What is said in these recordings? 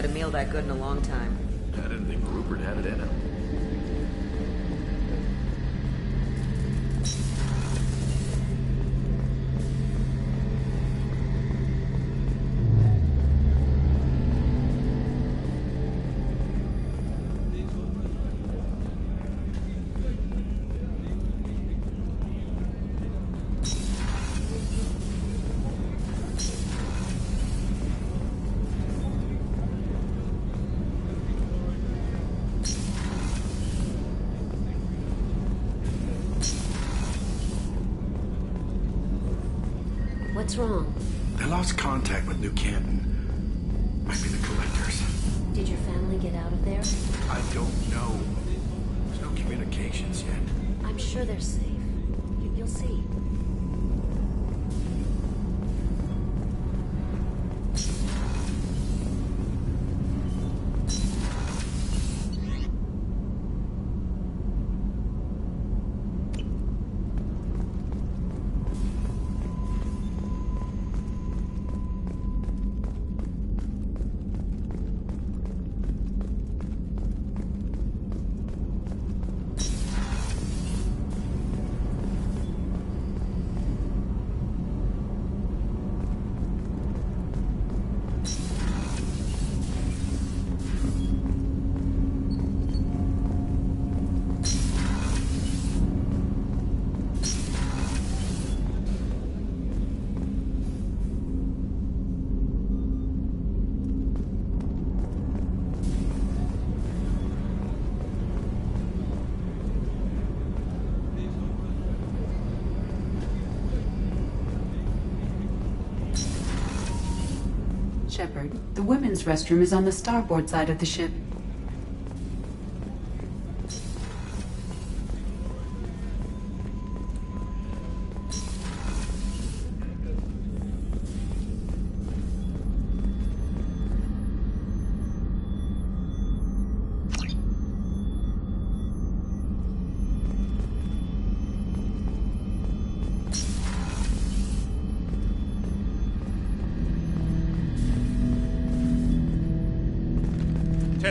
had a meal that good in a long time. I didn't think Rupert had it in him. What's wrong? They lost contact with New Canton. Might be the collectors. Did your family get out of there? I don't know. There's no communications yet. I'm sure they're safe. You'll see. Shepard, the women's restroom is on the starboard side of the ship.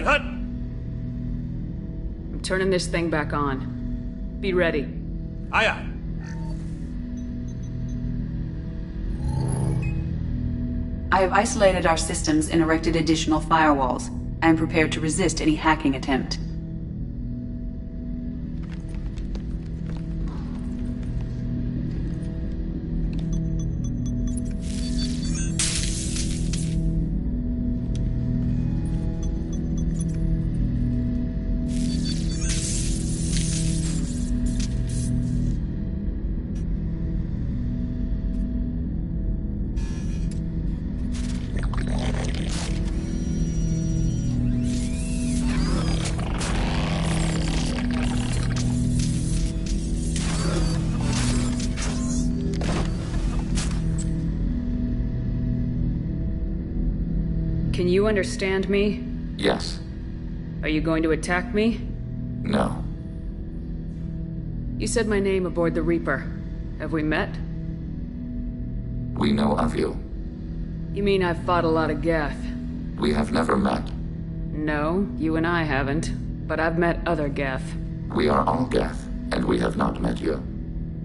Hut! I'm turning this thing back on. Be ready. Aye, aye. I have isolated our systems and erected additional firewalls. I am prepared to resist any hacking attempt. Can you understand me? Yes. Are you going to attack me? No. You said my name aboard the Reaper. Have we met? We know of you. You mean I've fought a lot of Geth? We have never met. No, you and I haven't. But I've met other Geth. We are all Geth, and we have not met you.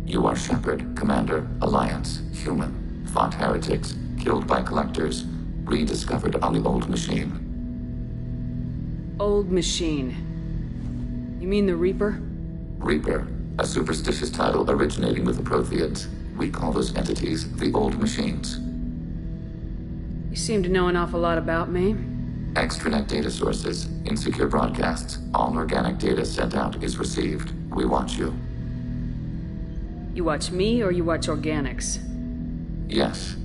You are Shepard, Commander, Alliance, human, fought heretics, killed by collectors, rediscovered on the old machine. Old machine. You mean the Reaper? Reaper, a superstitious title originating with the Protheans. We call those entities the old machines. You seem to know an awful lot about me. Extranet data sources, insecure broadcasts, all organic data sent out is received. We watch you. You watch me or you watch organics? Yes.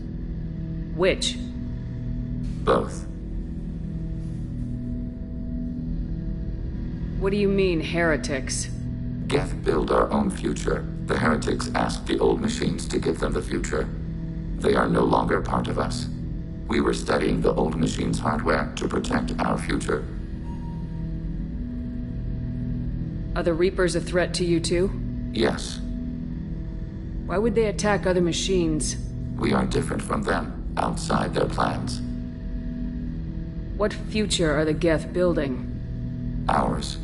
Which? Both. What do you mean, heretics? Geth build our own future. The heretics ask the old machines to give them the future. They are no longer part of us. We were studying the old machines' hardware to protect our future. Are the Reapers a threat to you too? Yes. Why would they attack other machines? We are different from them, outside their plans. What future are the Geth building? Ours.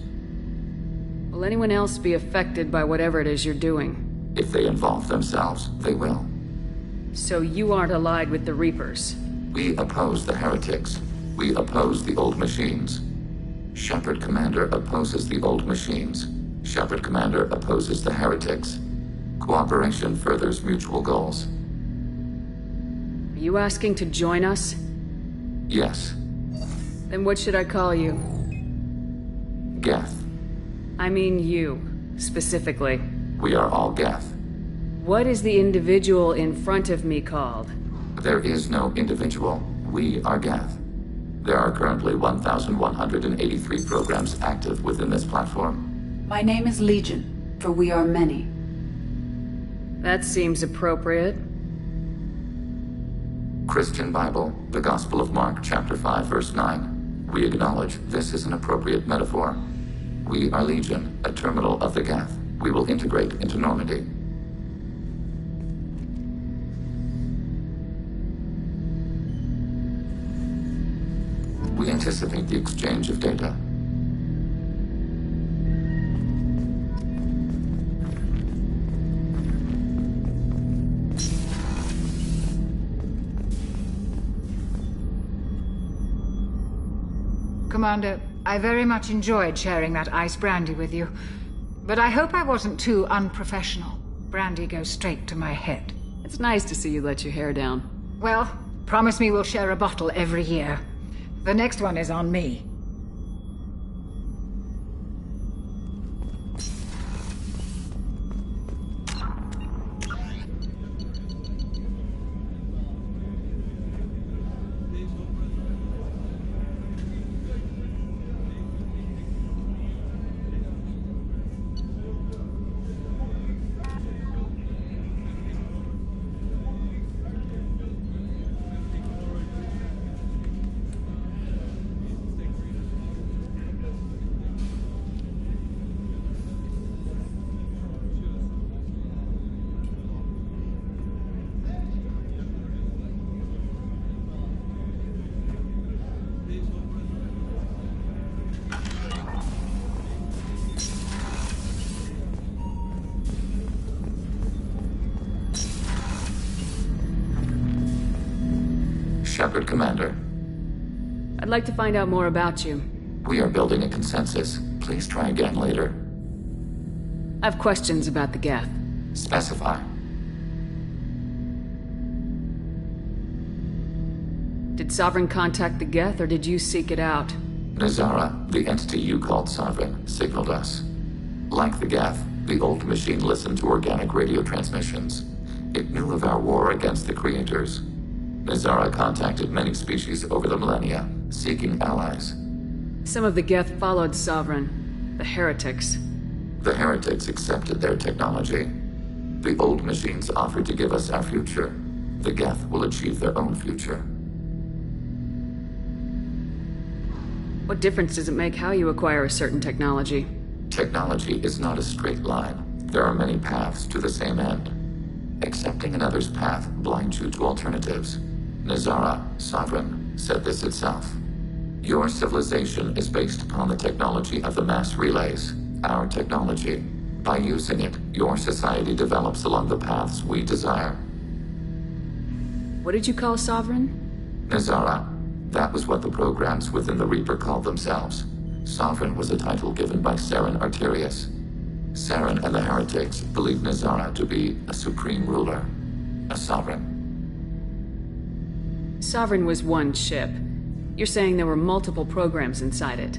Will anyone else be affected by whatever it is you're doing? If they involve themselves, they will. So you aren't allied with the Reapers? We oppose the heretics. We oppose the old machines. Shepard Commander opposes the old machines. Shepard Commander opposes the heretics. Cooperation furthers mutual goals. Are you asking to join us? Yes. Then what should I call you? Geth. I mean you, specifically. We are all Geth. What is the individual in front of me called? There is no individual. We are Geth. There are currently 1,183 programs active within this platform. My name is Legion, for we are many. That seems appropriate. Christian Bible, the Gospel of Mark, chapter 5, verse 9. We acknowledge this is an appropriate metaphor. We are Legion, a terminal of the Geth. We will integrate into Normandy. We anticipate the exchange of data. Commander, I very much enjoyed sharing that ice brandy with you. But I hope I wasn't too unprofessional. Brandy goes straight to my head. It's nice to see you let your hair down. Well, promise me we'll share a bottle every year. The next one is on me. Shepard Commander. I'd like to find out more about you. We are building a consensus. Please try again later. I have questions about the Geth. Specify. Did Sovereign contact the Geth, or did you seek it out? Nazara, the entity you called Sovereign, signaled us. Like the Geth, the old machine listened to organic radio transmissions. It knew of our war against the Creators. Nazara contacted many species over the millennia, seeking allies. Some of the Geth followed Sovereign. The heretics. The heretics accepted their technology. The old machines offered to give us our future. The Geth will achieve their own future. What difference does it make how you acquire a certain technology? Technology is not a straight line. There are many paths to the same end. Accepting another's path blinds you to alternatives. Nazara, Sovereign, said this itself. Your civilization is based upon the technology of the mass relays, our technology. By using it, your society develops along the paths we desire. What did you call Sovereign? Nazara. That was what the programs within the Reaper called themselves. Sovereign was a title given by Saren Arterius. Saren and the heretics believed Nazara to be a supreme ruler, a sovereign. Sovereign was one ship. You're saying there were multiple programs inside it.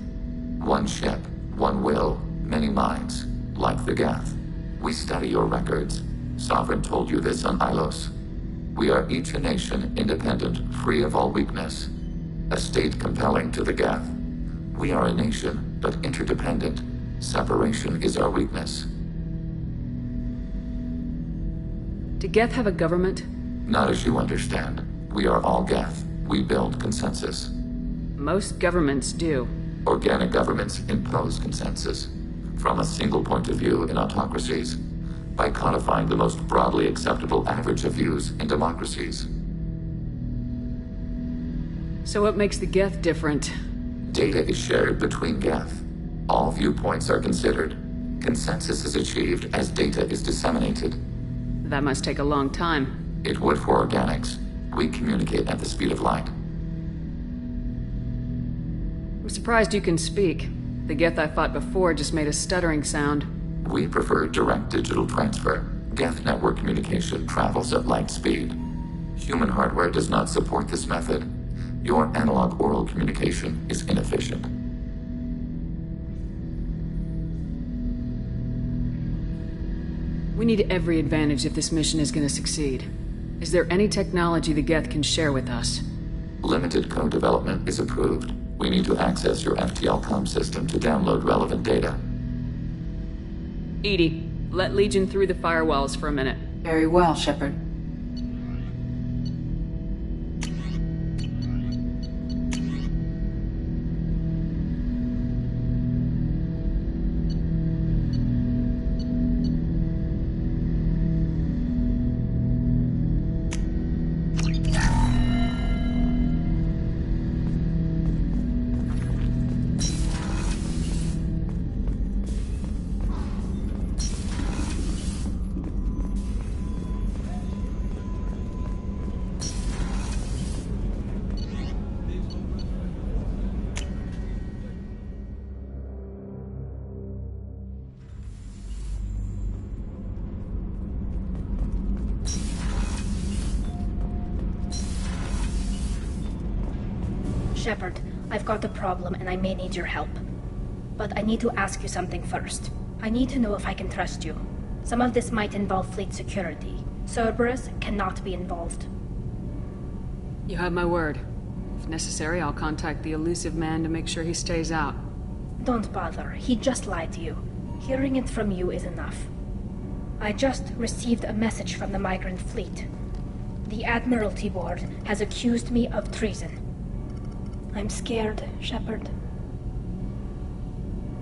One ship, one will, many minds, like the Geth. We study your records. Sovereign told you this on Ilos. We are each a nation, independent, free of all weakness. A state compelling to the Geth. We are a nation, but interdependent. Separation is our weakness. Do Geth have a government? Not as you understand. We are all Geth. We build consensus. Most governments do. Organic governments impose consensus. From a single point of view in autocracies. By codifying the most broadly acceptable average of views in democracies. So what makes the Geth different? Data is shared between Geth. All viewpoints are considered. Consensus is achieved as data is disseminated. That must take a long time. It would for organics. We communicate at the speed of light. I'm surprised you can speak. The Geth I fought before just made a stuttering sound. We prefer direct digital transfer. Geth network communication travels at light speed. Human hardware does not support this method. Your analog oral communication is inefficient. We need every advantage if this mission is going to succeed. Is there any technology the Geth can share with us? Limited code development is approved. We need to access your FTL-COM system to download relevant data. Edie, let Legion through the firewalls for a minute. Very well, Shepard. Shepard, I've got a problem and I may need your help. But I need to ask you something first. I need to know if I can trust you. Some of this might involve fleet security. Cerberus cannot be involved. You have my word. If necessary, I'll contact the elusive man to make sure he stays out. Don't bother. He just lied to you. Hearing it from you is enough. I just received a message from the migrant fleet. The Admiralty Board has accused me of treason. I'm scared, Shepard.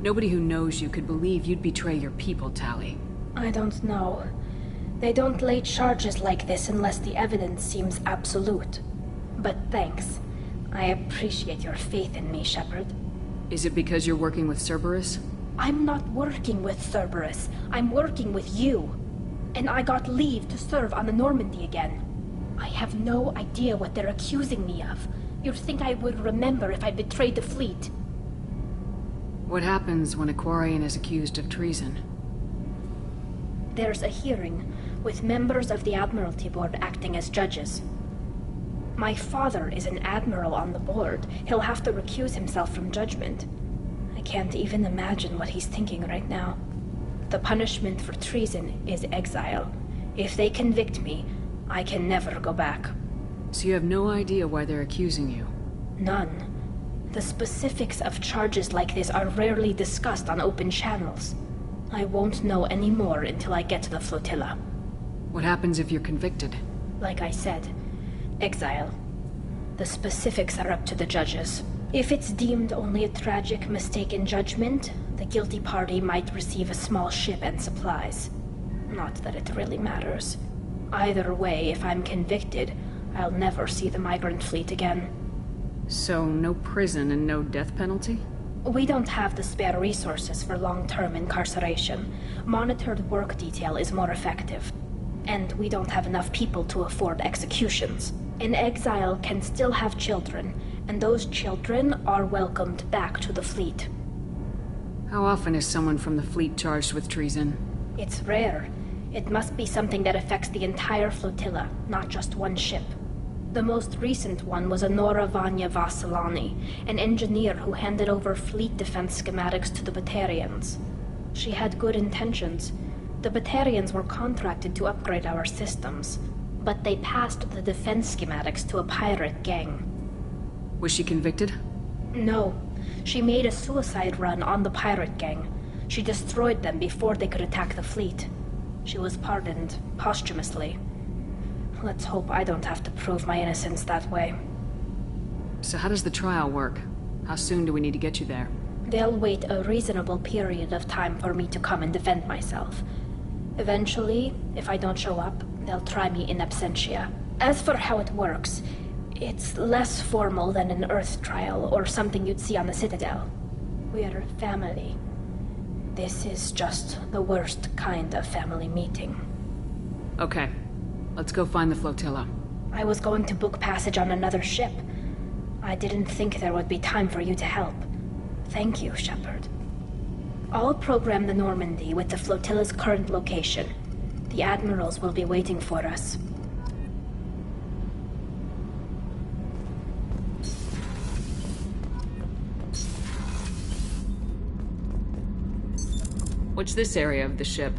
Nobody who knows you could believe you'd betray your people, Tali. I don't know. They don't lay charges like this unless the evidence seems absolute. But thanks. I appreciate your faith in me, Shepard. Is it because you're working with Cerberus? I'm not working with Cerberus. I'm working with you. And I got leave to serve on the Normandy again. I have no idea what they're accusing me of. You'd think I would remember if I betrayed the fleet. What happens when a Quarian is accused of treason? There's a hearing, with members of the Admiralty Board acting as judges. My father is an admiral on the board. He'll have to recuse himself from judgment. I can't even imagine what he's thinking right now. The punishment for treason is exile. If they convict me, I can never go back. So you have no idea why they're accusing you? None. The specifics of charges like this are rarely discussed on open channels. I won't know any more until I get to the flotilla. What happens if you're convicted? Like I said, exile. The specifics are up to the judges. If it's deemed only a tragic mistake in judgment, the guilty party might receive a small ship and supplies. Not that it really matters. Either way, if I'm convicted, I'll never see the migrant fleet again. So no prison and no death penalty? We don't have the spare resources for long-term incarceration. Monitored work detail is more effective. And we don't have enough people to afford executions. An exile can still have children, and those children are welcomed back to the fleet. How often is someone from the fleet charged with treason? It's rare. It must be something that affects the entire flotilla, not just one ship. The most recent one was Honora Vanya Vassilani, an engineer who handed over fleet defense schematics to the Batarians. She had good intentions. The Batarians were contracted to upgrade our systems, but they passed the defense schematics to a pirate gang. Was she convicted? No. She made a suicide run on the pirate gang. She destroyed them before they could attack the fleet. She was pardoned posthumously. Let's hope I don't have to prove my innocence that way. So how does the trial work? How soon do we need to get you there? They'll wait a reasonable period of time for me to come and defend myself. Eventually, if I don't show up, they'll try me in absentia. As for how it works, It's less formal than an Earth trial or something you'd see on the Citadel. We're family. This is just the worst kind of family meeting. Okay. Let's go find the flotilla. I was going to book passage on another ship. I didn't think there would be time for you to help. Thank you, Shepard. I'll program the Normandy with the flotilla's current location. The admirals will be waiting for us. What's this area of the ship?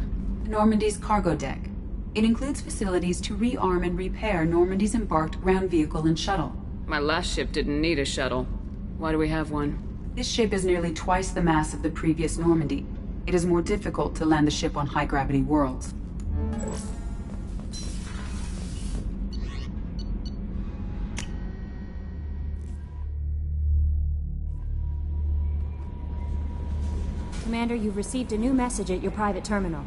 Normandy's cargo deck. It includes facilities to rearm and repair Normandy's embarked ground vehicle and shuttle. My last ship didn't need a shuttle. Why do we have one? This ship is nearly twice the mass of the previous Normandy. It is more difficult to land the ship on high-gravity worlds. Commander, you've received a new message at your private terminal.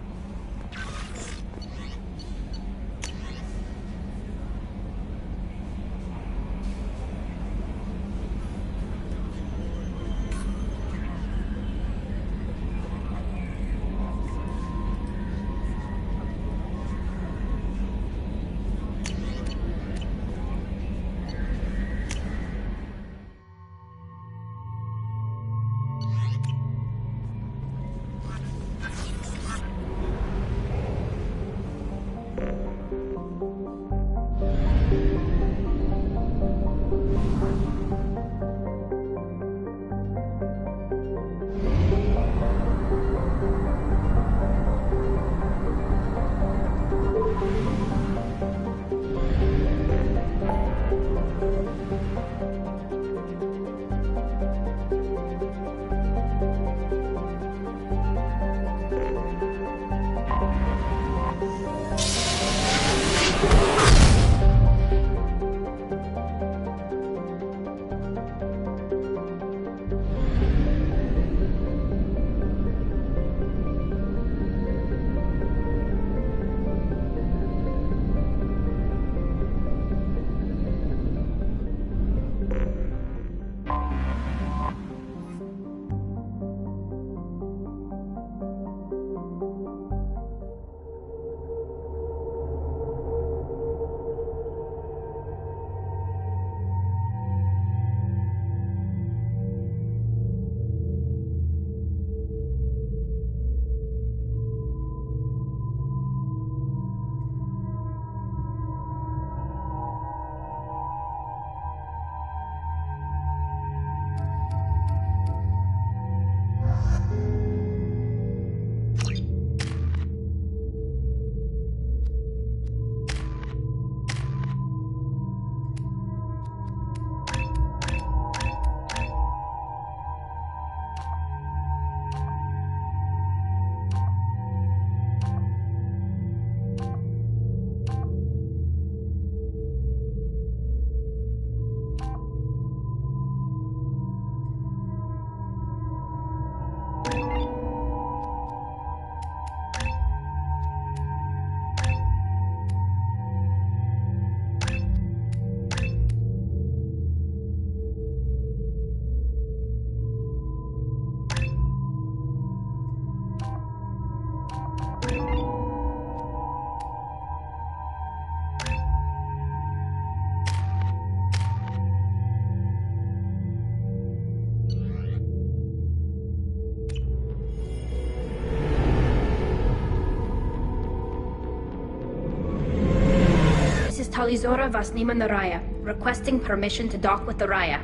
Talizora Vasnima Naraya, requesting permission to dock with the Raya.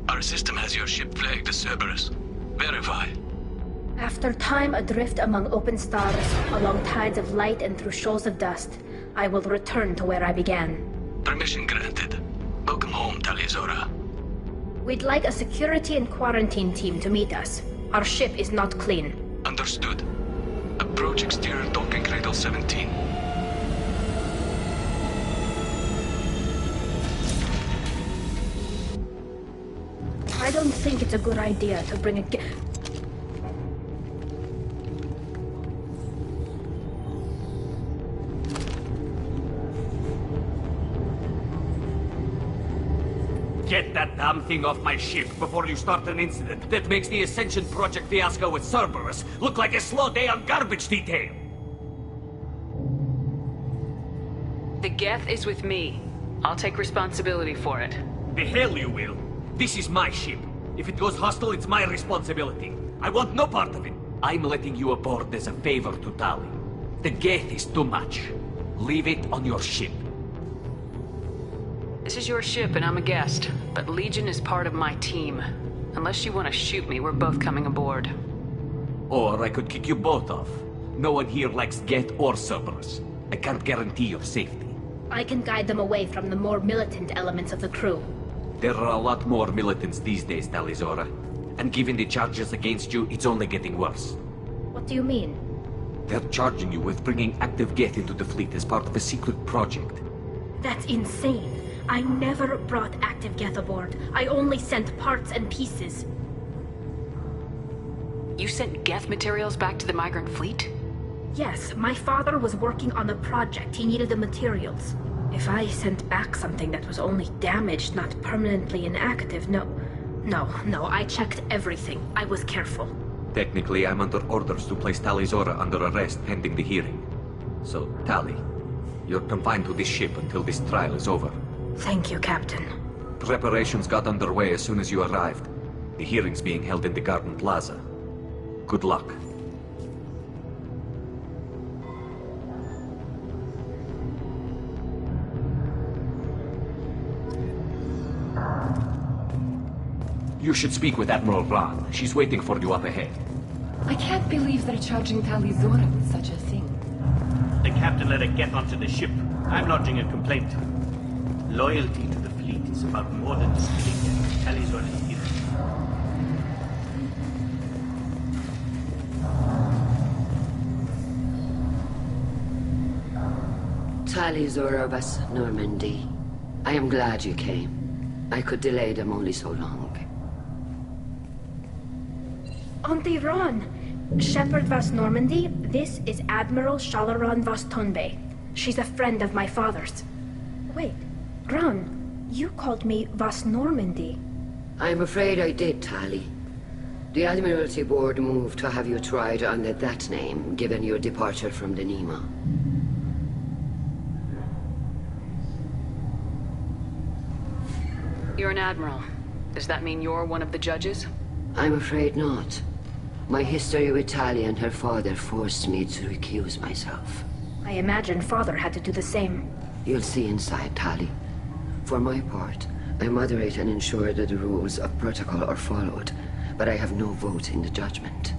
Our system has your ship flagged as Cerberus. Verify. After time adrift among open stars, along tides of light and through shoals of dust, I will return to where I began. Permission granted. Welcome home, Talizora. We'd like a security and quarantine team to meet us. Our ship is not clean. Understood. Approach exterior docking cradle 17. I don't think it's a good idea to bring a Get that damn thing off my ship before you start an incident that makes the Ascension Project fiasco with Cerberus look like a slow day on garbage detail. The Geth is with me. I'll take responsibility for it. The hell you will. This is my ship. If it goes hostile, it's my responsibility. I want no part of it. I'm letting you aboard as a favor to Tali. The Geth is too much. Leave it on your ship. This is your ship and I'm a guest, but Legion is part of my team. Unless you want to shoot me, we're both coming aboard. Or I could kick you both off. No one here likes Geth or Cerberus. I can't guarantee your safety. I can guide them away from the more militant elements of the crew. There are a lot more militants these days, Tali. And given the charges against you, it's only getting worse. What do you mean? They're charging you with bringing active Geth into the fleet as part of a secret project. That's insane. I never brought active Geth aboard. I only sent parts and pieces. You sent Geth materials back to the migrant fleet? Yes, my father was working on a project. He needed the materials. If I sent back something that was only damaged, not permanently inactive, no, I checked everything. I was careful. Technically, I'm under orders to place Tali under arrest pending the hearing. So, Tali, you're confined to this ship until this trial is over. Thank you, Captain. Preparations got underway as soon as you arrived. The hearing's being held in the Garden Plaza. Good luck. You should speak with Admiral Ran. She's waiting for you up ahead. I can't believe they're charging Tali with such a thing. The captain let her get onto the ship. I'm lodging a complaint. Loyalty to the fleet is about more than just killing Tali is here. Tali of us, Normandy. I am glad you came. I could delay them only so long. Auntie Ron! Shepherd Vas Normandy, this is Admiral Shalaran Vas Tonbe. She's a friend of my father's. Wait, Ron, you called me Vas Normandy. I'm afraid I did, Tali. The Admiralty Board moved to have you tried under that name, given your departure from the Nima. You're an admiral. Does that mean you're one of the judges? I'm afraid not. My history with Tali and her father forced me to recuse myself. I imagine father had to do the same. You'll see inside, Tali. For my part, I moderate and ensure that the rules of protocol are followed, but I have no vote in the judgment.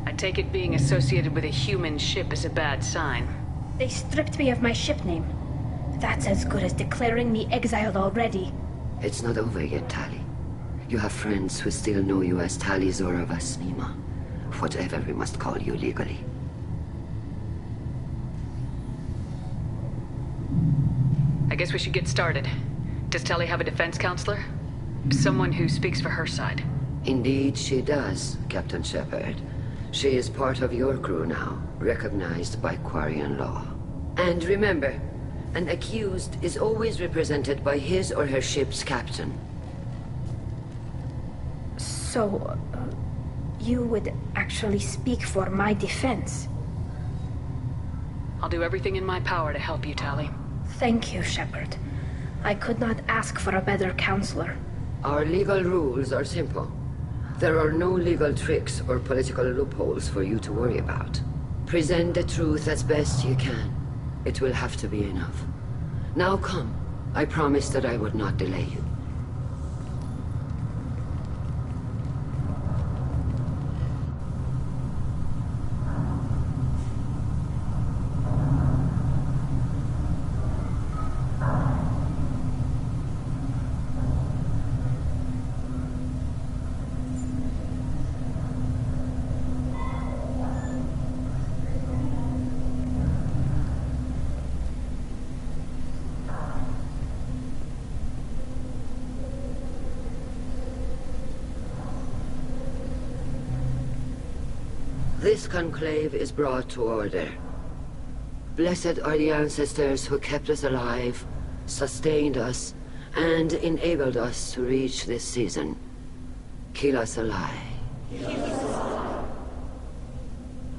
I take it being associated with a human ship is a bad sign. They stripped me of my ship name. That's as good as declaring me exiled already. It's not over yet, Tali. You have friends who still know you as Tali Zora Vas Nima. Whatever we must call you legally. I guess we should get started. Does Tali have a defense counselor? Someone who speaks for her side. Indeed she does, Captain Shepard. She is part of your crew now, recognized by Quarian law. And remember, an accused is always represented by his or her ship's captain. So, you would actually speak for my defense? I'll do everything in my power to help you, Tali. Thank you, Shepard. I could not ask for a better counselor. Our legal rules are simple. There are no legal tricks or political loopholes for you to worry about. Present the truth as best you can. It will have to be enough. Now come. I promised that I would not delay you. This conclave is brought to order. Blessed are the ancestors who kept us alive sustained us, and enabled us to reach this season. Kill us alive.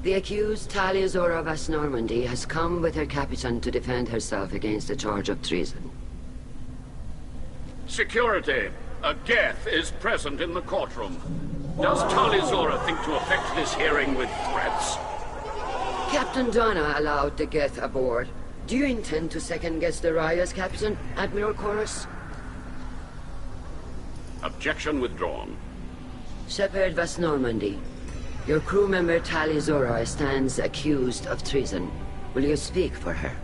The accused Tali Zora Vas Normandy has come with her captain to defend herself against the charge of treason. Security. A Geth is present in the courtroom. Does Tali Zora think to affect this hearing with threats? Captain Donna allowed the Geth aboard. Do you intend to second-guess the Raya's captain, Admiral Chorus? Objection withdrawn. Shepard Vas Normandy, your crew member Tali Zora stands accused of treason. Will you speak for her?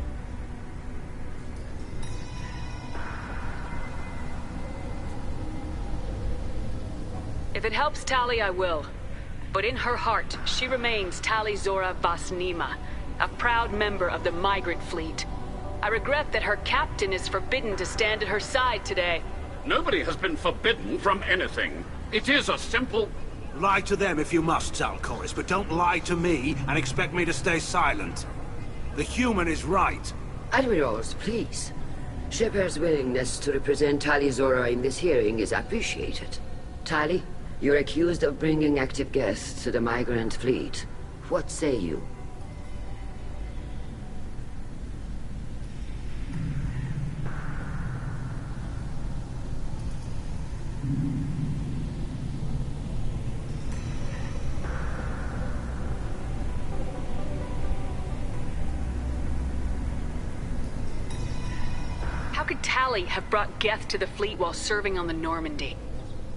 If it helps Tali, I will. But in her heart, she remains Tali Zora Vas Nima, a proud member of the migrant fleet. I regret that her captain is forbidden to stand at her side today. Nobody has been forbidden from anything. It is a simple... Lie to them if you must, Zalcoris, but don't lie to me and expect me to stay silent. The human is right. Admirals, please. Shepard's willingness to represent Tali Zora in this hearing is appreciated. Tali, you're accused of bringing active Geth to the migrant fleet. What say you? How could Tali have brought Geth to the fleet while serving on the Normandy?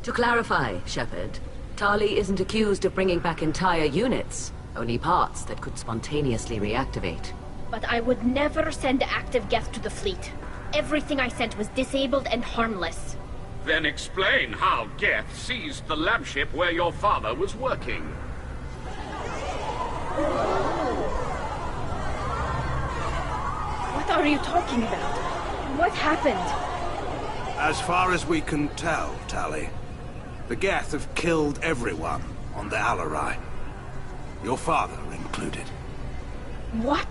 To clarify, Shepard, Tali isn't accused of bringing back entire units, only parts that could spontaneously reactivate. But I would never send active Geth to the fleet. Everything I sent was disabled and harmless. Then explain how Geth seized the lab ship where your father was working. What are you talking about? What happened? As far as we can tell, Tali, the Geth have killed everyone on the Alarai. Your father included. What?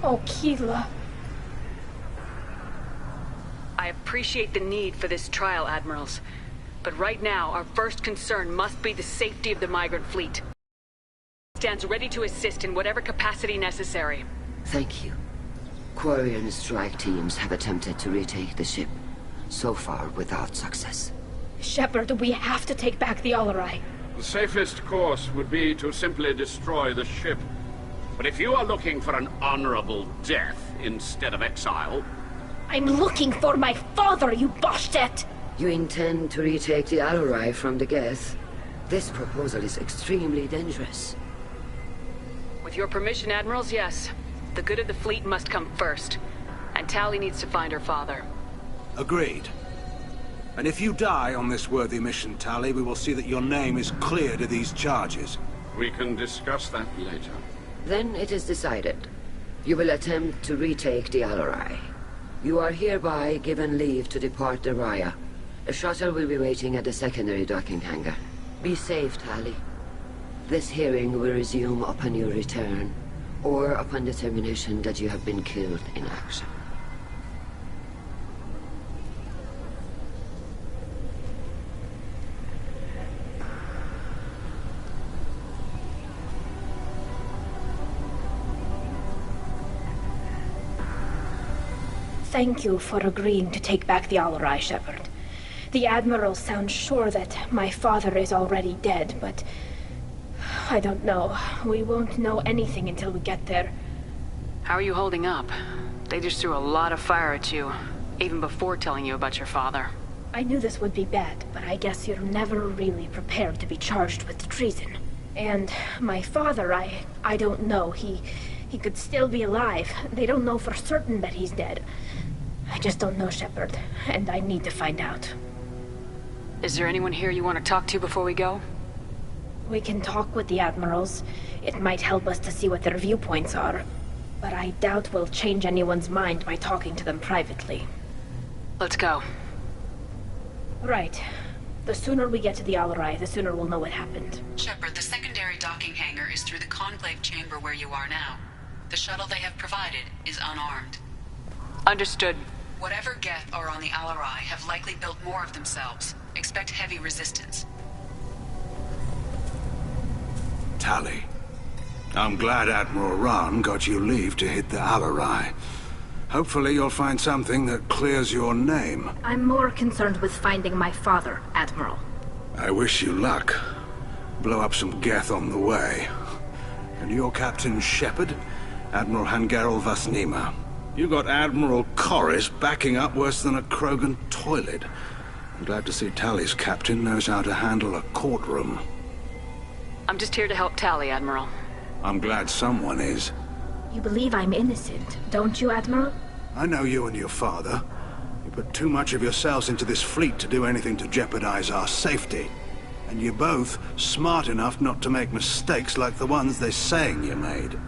Oh, Keela. I appreciate the need for this trial, Admirals. But right now, our first concern must be the safety of the migrant fleet. Stands ready to assist in whatever capacity necessary. Thank you. Quarian strike teams have attempted to retake the ship, so far without success. Shepard, we have to take back the Alarai. The safest course would be to simply destroy the ship. But if you are looking for an honorable death instead of exile... I'm looking for my father, you Boshtet! You intend to retake the Alarai from the Geth? This proposal is extremely dangerous. With your permission, Admirals, yes. The good of the fleet must come first. And Tali needs to find her father. Agreed. And if you die on this worthy mission, Tali, we will see that your name is cleared of these charges. We can discuss that later. Then it is decided. You will attempt to retake the Alarai. You are hereby given leave to depart the Raya. A shuttle will be waiting at the secondary docking hangar. Be safe, Tali. This hearing will resume upon your return, or upon determination that you have been killed in action. Thank you for agreeing to take back the Alarai, Shepard. The Admiral sounds sure that my father is already dead, but... I don't know. We won't know anything until we get there. How are you holding up? They just threw a lot of fire at you, even before telling you about your father. I knew this would be bad, but I guess you're never really prepared to be charged with treason. And my father, I don't know. He could still be alive. They don't know for certain that he's dead. I just don't know, Shepard, and I need to find out. Is there anyone here you want to talk to before we go? We can talk with the Admirals. It might help us to see what their viewpoints are. But I doubt we'll change anyone's mind by talking to them privately. Let's go. Right. The sooner we get to the Alarai, the sooner we'll know what happened. Shepard, the secondary docking hangar is through the conclave chamber where you are now. The shuttle they have provided is unarmed. Understood. Whatever Geth are on the Alarai have likely built more of themselves. Expect heavy resistance. Tali, I'm glad Admiral Rahn got you leave to hit the Alarai. Hopefully you'll find something that clears your name. I'm more concerned with finding my father, Admiral. I wish you luck. Blow up some Geth on the way. And your Captain Shepard, Admiral Hangarel Vasnima. You got Admiral Corris backing up worse than a Krogan toilet. I'm glad to see Tali's captain knows how to handle a courtroom. I'm just here to help Tali, Admiral. I'm glad someone is. You believe I'm innocent, don't you, Admiral? I know you and your father. You put too much of yourselves into this fleet to do anything to jeopardize our safety. And you're both smart enough not to make mistakes like the ones they're saying you made.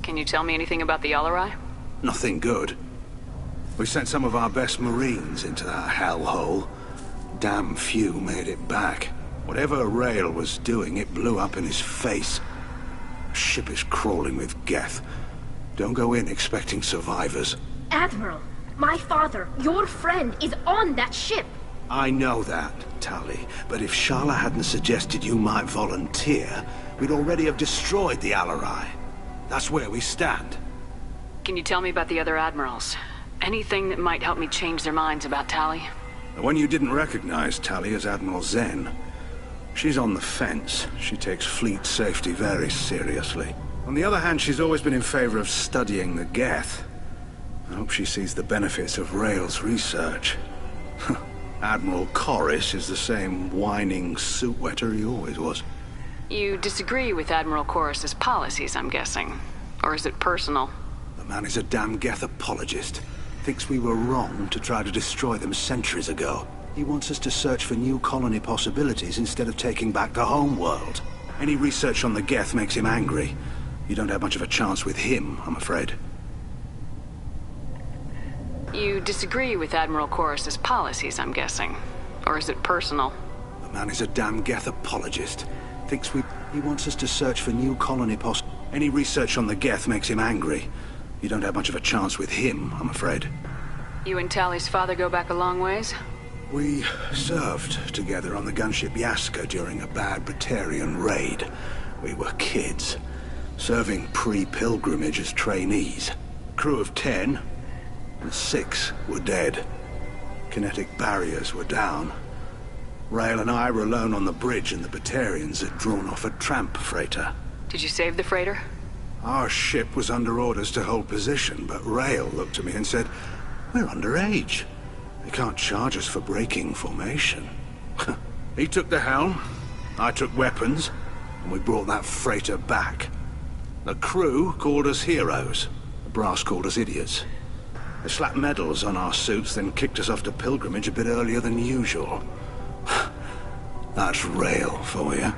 Can you tell me anything about the Alarai? Nothing good. We sent some of our best Marines into that hellhole. Damn few made it back. Whatever Rail was doing, it blew up in his face. The ship is crawling with Geth. Don't go in expecting survivors. Admiral, my father, your friend, is on that ship. I know that, Tali, but if Sharla hadn't suggested you might volunteer, we'd already have destroyed the Alarai. That's where we stand. Can you tell me about the other admirals? Anything that might help me change their minds about Tali? The one you didn't recognize, Tali, is Admiral Zen. She's on the fence. She takes fleet safety very seriously. On the other hand, she's always been in favor of studying the Geth. I hope she sees the benefits of Rail's research. Admiral Corris is the same whining suit wetter he always was. You disagree with Admiral Corris's policies, I'm guessing. Or is it personal? The man is a damn Geth apologist. Thinks we were wrong to try to destroy them centuries ago. He wants us to search for new colony possibilities instead of taking back the home world. Any research on the Geth makes him angry. You don't have much of a chance with him, I'm afraid. You disagree with Admiral Corris's policies, I'm guessing. Or is it personal? The man is a damn Geth apologist. Thinks he wants us to search for new colony Any research on the Geth makes him angry. You don't have much of a chance with him, I'm afraid. You and Tali's father go back a long ways? We served together on the gunship Yaska during a bad Batarian raid. We were kids, serving pre-pilgrimage as trainees. Crew of 10, and 6 were dead. Kinetic barriers were down. Rail and I were alone on the bridge, and the Batarians had drawn off a tramp freighter. Did you save the freighter? Our ship was under orders to hold position, but Rail looked at me and said, "We're underage. They can't charge us for breaking formation." He took the helm, I took weapons, and we brought that freighter back. The crew called us heroes. The brass called us idiots. They slapped medals on our suits, then kicked us off to pilgrimage a bit earlier than usual. That's Rail for you.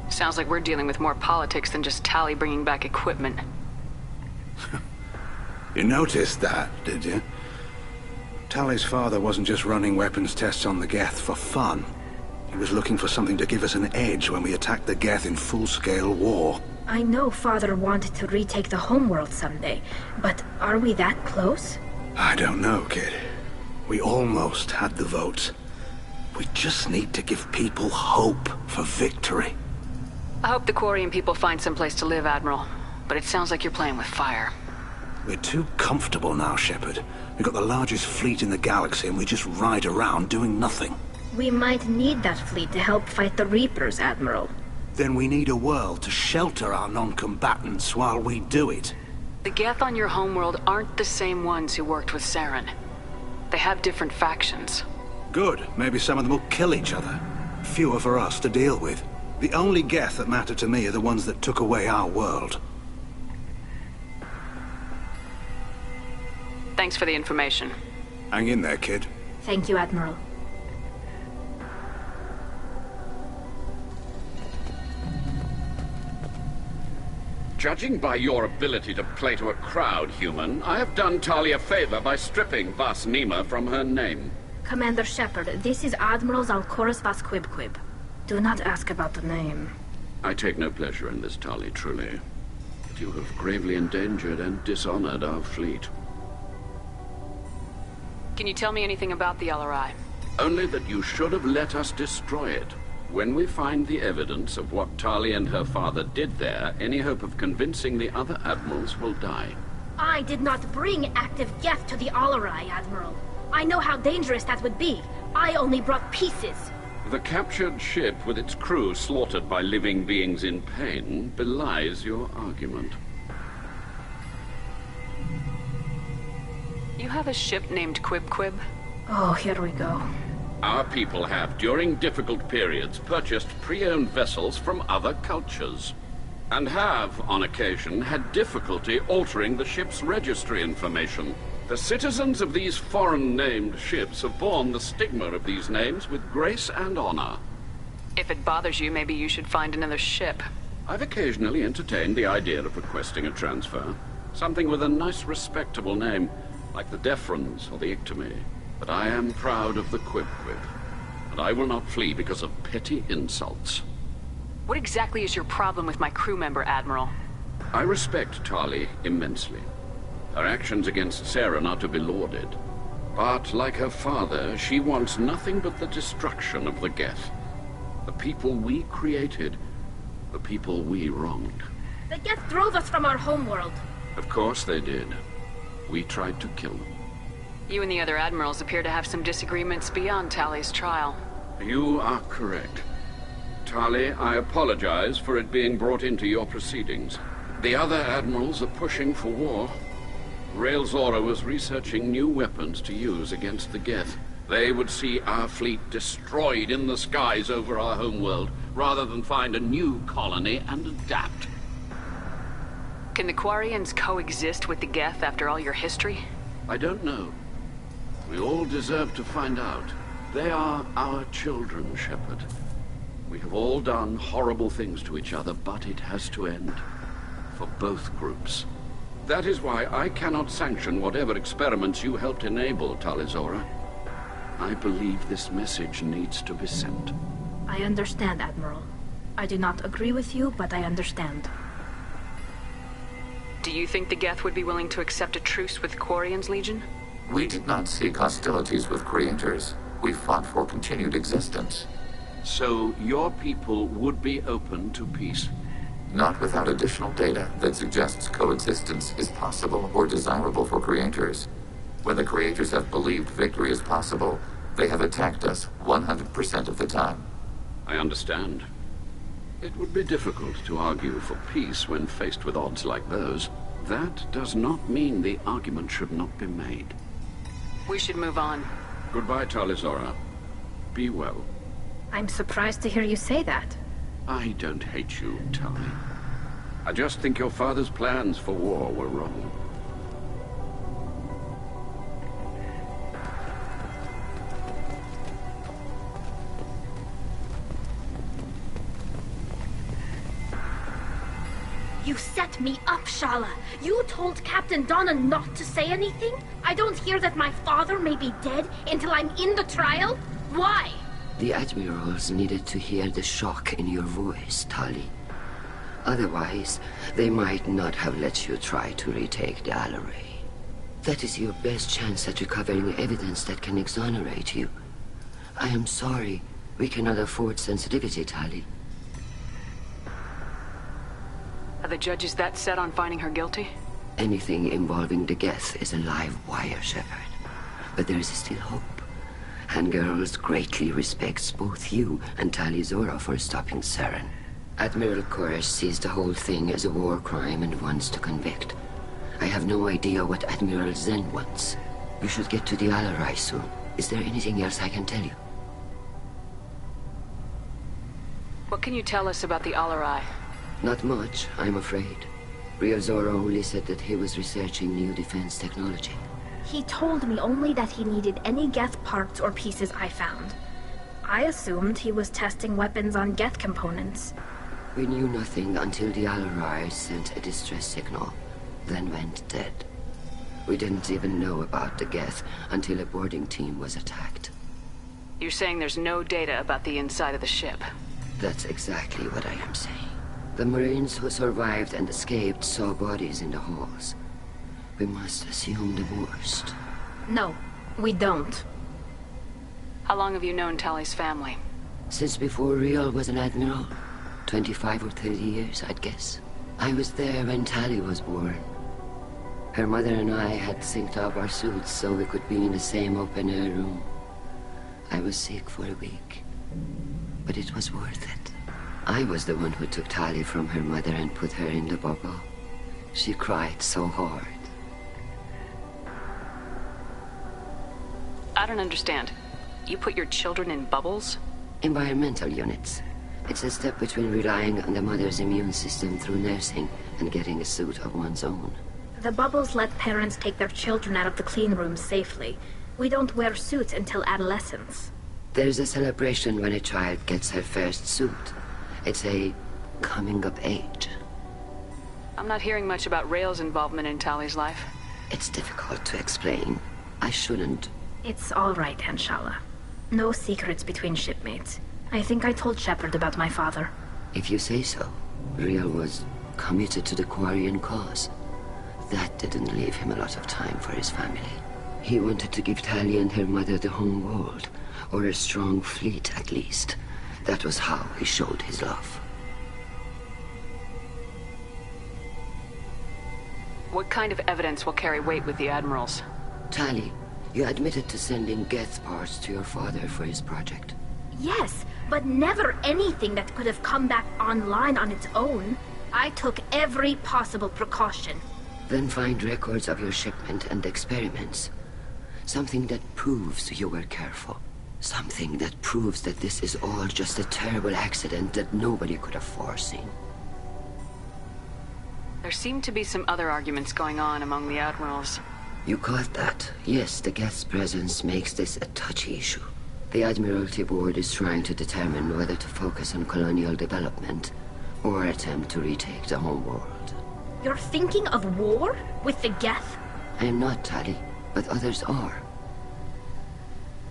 Sounds like we're dealing with more politics than just Tali bringing back equipment. You noticed that, did you? Tali's father wasn't just running weapons tests on the Geth for fun. He was looking for something to give us an edge when we attacked the Geth in full-scale war. I know Father wanted to retake the homeworld someday, but are we that close? I don't know, kid. We almost had the votes. We just need to give people hope for victory. I hope the Quarian people find someplace to live, Admiral. But it sounds like you're playing with fire. We're too comfortable now, Shepard. We've got the largest fleet in the galaxy and we just ride around doing nothing. We might need that fleet to help fight the Reapers, Admiral. Then we need a world to shelter our non-combatants while we do it. The Geth on your homeworld aren't the same ones who worked with Saren. They have different factions. Good. Maybe some of them will kill each other. Fewer for us to deal with. The only Geth that matter to me are the ones that took away our world. Thanks for the information. Hang in there, kid. Thank you, Admiral. Judging by your ability to play to a crowd, human, I have done Tali a favor by stripping Vasnima from her name. Commander Shepard, this is Admiral Zalkoris Vasquibquib. Do not ask about the name. I take no pleasure in this, Tali, truly. You have gravely endangered and dishonored our fleet. Can you tell me anything about the LRI? Only that you should have let us destroy it. When we find the evidence of what Tali and her father did there, any hope of convincing the other admirals will die. I did not bring active Geth to the Alarai, Admiral. I know how dangerous that would be. I only brought pieces. The captured ship with its crew slaughtered by living beings in pain belies your argument. You have a ship named Quib? Oh, here we go. Our people have, during difficult periods, purchased pre-owned vessels from other cultures, and have, on occasion, had difficulty altering the ship's registry information. The citizens of these foreign-named ships have borne the stigma of these names with grace and honor. If it bothers you, maybe you should find another ship. I've occasionally entertained the idea of requesting a transfer. Something with a nice, respectable name, like the Defrons or the Ictomy. But I am proud of the Quib, and I will not flee because of petty insults. What exactly is your problem with my crew member, Admiral? I respect Tali immensely. Her actions against Saren are to be lauded. But, like her father, she wants nothing but the destruction of the Geth. The people we created, the people we wronged. The Geth drove us from our homeworld. Of course they did. We tried to kill them. You and the other admirals appear to have some disagreements beyond Tali's trial. You are correct. Tali, I apologize for it being brought into your proceedings. The other admirals are pushing for war. Rael Zora was researching new weapons to use against the Geth. They would see our fleet destroyed in the skies over our homeworld, rather than find a new colony and adapt. Can the Quarians coexist with the Geth after all your history? I don't know. We all deserve to find out. They are our children, Shepard. We have all done horrible things to each other, but it has to end. For both groups. That is why I cannot sanction whatever experiments you helped enable, Tali Zora. I believe this message needs to be sent. I understand, Admiral. I do not agree with you, but I understand. Do you think the Geth would be willing to accept a truce with Quarian's Legion? We did not seek hostilities with creators. We fought for continued existence. So your people would be open to peace? Not without additional data that suggests coexistence is possible or desirable for creators. When the creators have believed victory is possible, they have attacked us 100% of the time. I understand. It would be difficult to argue for peace when faced with odds like those. That does not mean the argument should not be made. We should move on. Goodbye, Tali Zora. Be well. I'm surprised to hear you say that. I don't hate you, Tali. I just think your father's plans for war were wrong. You set me up, Shala. You told Captain Donna not to say anything? I don't hear that my father may be dead until I'm in the trial? Why? The admirals needed to hear the shock in your voice, Tali. Otherwise, they might not have let you try to retake the Alarai. That is your best chance at recovering evidence that can exonerate you. I am sorry. We cannot afford sensitivity, Tali. Are the judges that set on finding her guilty? Anything involving the Geth is a live wire, Shepard. But there is still hope. And Girls greatly respects both you and Tali Zora for stopping Saren. Admiral Koresh sees the whole thing as a war crime and wants to convict. I have no idea what Admiral Zen wants. You should get to the Alarai soon. Is there anything else I can tell you? What can you tell us about the Alarai? Not much, I'm afraid. Rael Zora only said that he was researching new defense technology. He told me only that he needed any Geth parts or pieces I found. I assumed he was testing weapons on Geth components. We knew nothing until the Alarai sent a distress signal, then went dead. We didn't even know about the Geth until a boarding team was attacked. You're saying there's no data about the inside of the ship? That's exactly what I am saying. The Marines who survived and escaped saw bodies in the halls. We must assume the worst. No, we don't. How long have you known Tali's family? Since before Riel was an admiral. 25 or 30 years, I'd guess. I was there when Tali was born. Her mother and I had synced up our suits so we could be in the same open-air room. I was sick for a week, but it was worth it. I was the one who took Tali from her mother and put her in the bubble. She cried so hard. I don't understand. You put your children in bubbles? Environmental units. It's a step between relying on the mother's immune system through nursing and getting a suit of one's own. The bubbles let parents take their children out of the clean rooms safely. We don't wear suits until adolescence. There's a celebration when a child gets her first suit. It's a coming of age. I'm not hearing much about Rael's involvement in Tali's life. It's difficult to explain. I shouldn't. It's all right, Anshala. No secrets between shipmates. I think I told Shepard about my father. If you say so. Riel was committed to the Quarian cause. That didn't leave him a lot of time for his family. He wanted to give Tali and her mother the home world, or a strong fleet at least. That was how he showed his love. What kind of evidence will carry weight with the admirals? Tali, you admitted to sending Geth parts to your father for his project. Yes, but never anything that could have come back online on its own. I took every possible precaution. Then find records of your shipment and experiments. Something that proves you were careful. Something that proves that this is all just a terrible accident that nobody could have foreseen. There seem to be some other arguments going on among the admirals. You caught that? Yes, the Geth's presence makes this a touchy issue. The Admiralty Board is trying to determine whether to focus on colonial development or attempt to retake the home world. You're thinking of war? With the Geth? I am not, Tali, but others are.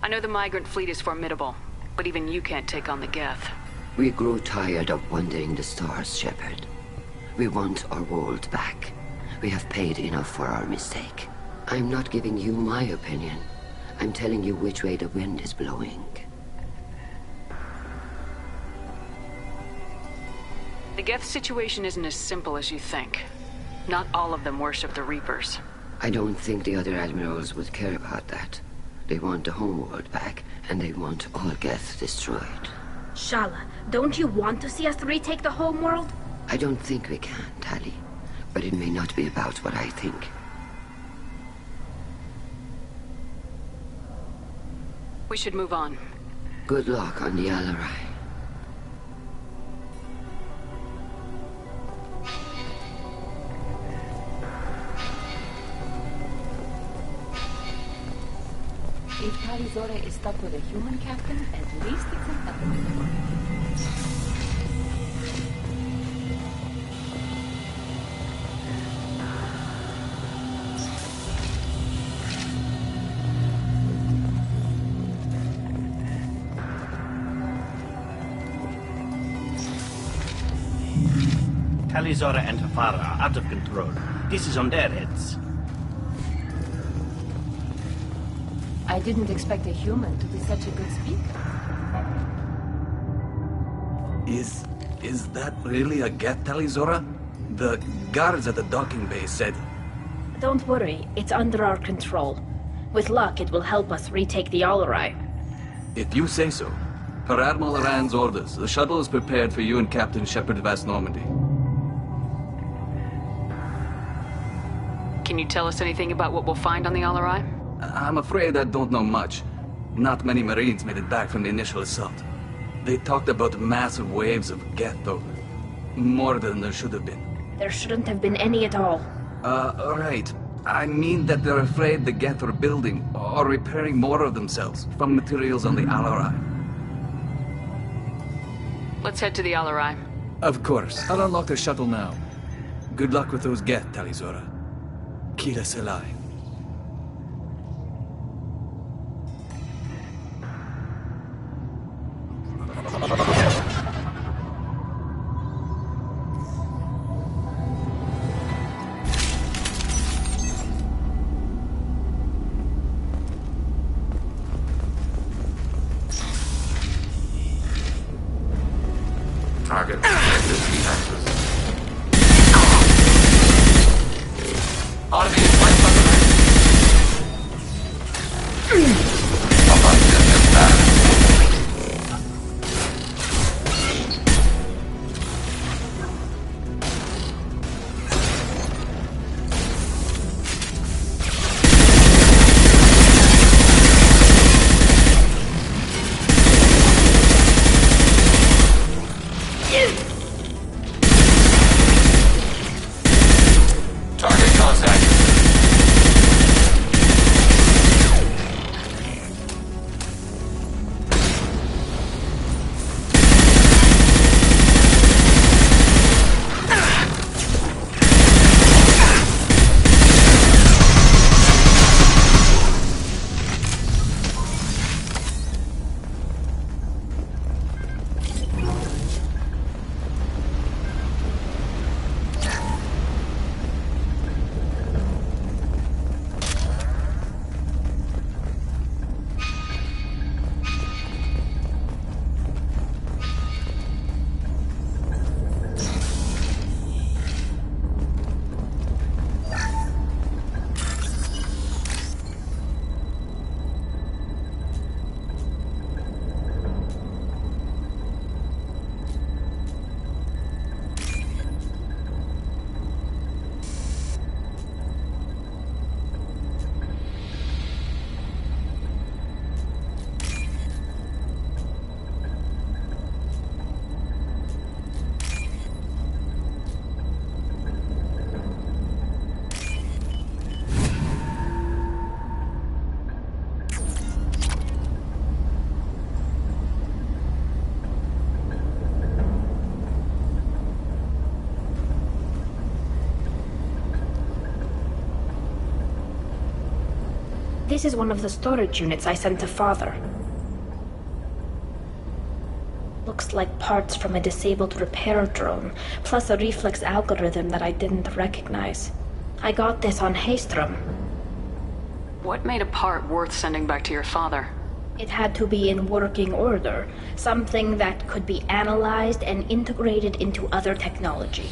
I know the migrant fleet is formidable, but even you can't take on the Geth. We grow tired of wandering the stars, Shepard. We want our world back. We have paid enough for our mistake. I'm not giving you my opinion. I'm telling you which way the wind is blowing. The Geth situation isn't as simple as you think. Not all of them worship the Reapers. I don't think the other admirals would care about that. They want the homeworld back, and they want all Geth destroyed. Shala, don't you want to see us retake the homeworld? I don't think we can, Tali. But it may not be about what I think. We should move on. Good luck on the Alarai. If Tali Zora is stuck with a human captain, at least it's an element. Tali Zora and Hafara are out of control. This is on their heads. I didn't expect a human to be such a good speaker. Is that really a Geth, Tali Zora? The guards at the docking bay said... Don't worry, it's under our control. With luck, it will help us retake the Alarai. If you say so. Per Admiral Rand's orders, the shuttle is prepared for you and Captain Shepard Vast Normandy. Can you tell us anything about what we'll find on the Alarai? I'm afraid I don't know much. Not many Marines made it back from the initial assault. They talked about massive waves of Geth, though. More than there should have been. There shouldn't have been any at all. Right. I mean that they're afraid the Geth are building or repairing more of themselves from materials on the Alarai. Let's head to the Alarai. Of course. I'll unlock the shuttle now. Good luck with those Geth, Tali Zora. Kila Selai. This is one of the storage units I sent to Father. Looks like parts from a disabled repair drone, plus a reflex algorithm that I didn't recognize. I got this on Haystrom. What made a part worth sending back to your father? It had to be in working order, something that could be analyzed and integrated into other technology.